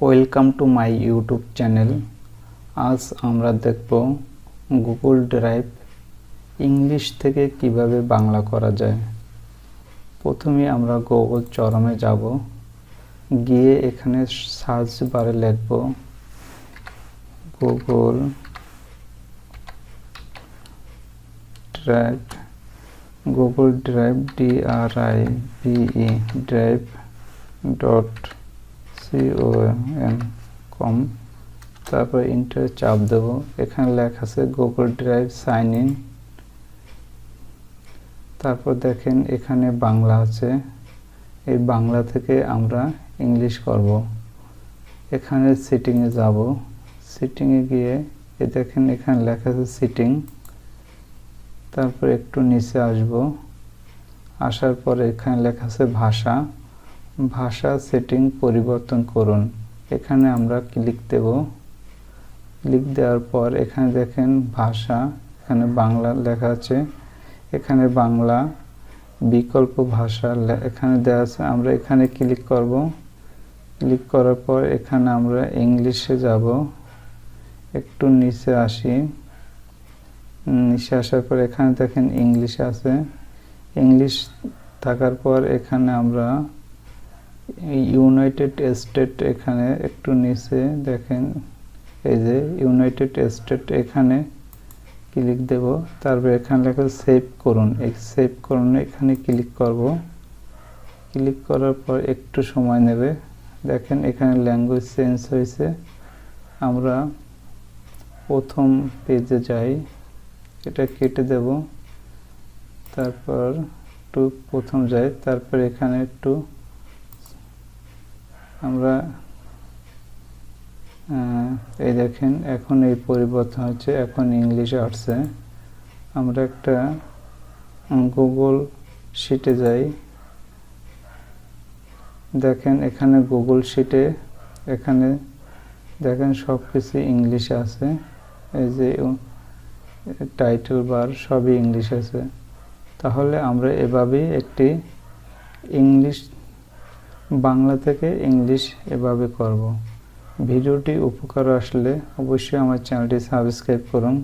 Welcome to my YouTube channel. আজ আমরা দেখব গুগল ড্রাইভ ইংলিশ থেকে কিভাবে বাংলা করা যায়। প্রথমে আমরা গুগল চরমে যাব, গিয়ে এখানে সার্চ বারে লিখব Google drive, Google drive drive .com, তারপর ইন্টার চাপ দেব। এখানে লেখা আছে গুগল ড্রাইভ সাইন ইন। তারপর দেখেন এখানে বাংলা আছে, এই বাংলা থেকে আমরা ইংলিশ করব। এখানে সেটিংয়ে যাব, সেটিংয়ে গিয়ে দেখেন এখানে লেখা আছে সেটিং। তারপর একটু নিচে আসব, আসার পরে এখানে লেখা আছে ভাষা সেটিং পরিবর্তন করুন। এখানে আমরা ক্লিক দেব। ক্লিক দেওয়ার পর এখানে দেখেন ভাষা, এখানে বাংলা লেখা আছে, এখানে বাংলা বিকল্প ভাষা এখানে দেওয়া আছে। আমরা এখানে ক্লিক করব। ক্লিক করার পর এখানে আমরা ইংলিশে যাব। একটু নিচে আসি, নিচে আসার পর এখানে দেখেন ইংলিশ আছে। ইংলিশ থাকার পর এখানে আমরা ইউনাইটেড স্টেট, এখানে একটু নিচে দেখেন এই যে ইউনাইটেড স্টেট, এখানে ক্লিক দেব। তারপর এখানে লেখা সেভ করুন, এই সেভ করুন এখানে ক্লিক করব। ক্লিক করার পর একটু সময় নেবে। দেখেন এখানে ল্যাঙ্গুয়েজ চেঞ্জ হয়েছে। আমরা প্রথম পেজে যাই, এটা কেটে দেব। তারপর একটু প্রথম যাই, তারপর এখানে একটু আমরা এই দেখেন এখন এই পরিবর্তন হচ্ছে, এখন ইংলিশে আসছে। আমরা একটা গুগল শিটে যাই, দেখেন এখানে গুগল শিটে এখানে দেখেন সব কিছু ইংলিশে আছে। এই যে টাইটেল বার সবই ইংলিশ আছে। তাহলে আমরা এভাবেই একটি ইংলিশ বাংলা থেকে ইংলিশ এভাবে করব। ভিডিওটি উপকার আসলে অবশ্যই আমার চ্যানেলটি সাবস্ক্রাইব করুন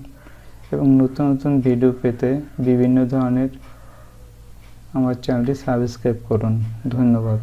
এবং নতুন নতুন ভিডিও পেতে বিভিন্ন ধরনের আমার চ্যানেলটি সাবস্ক্রাইব করুন। ধন্যবাদ।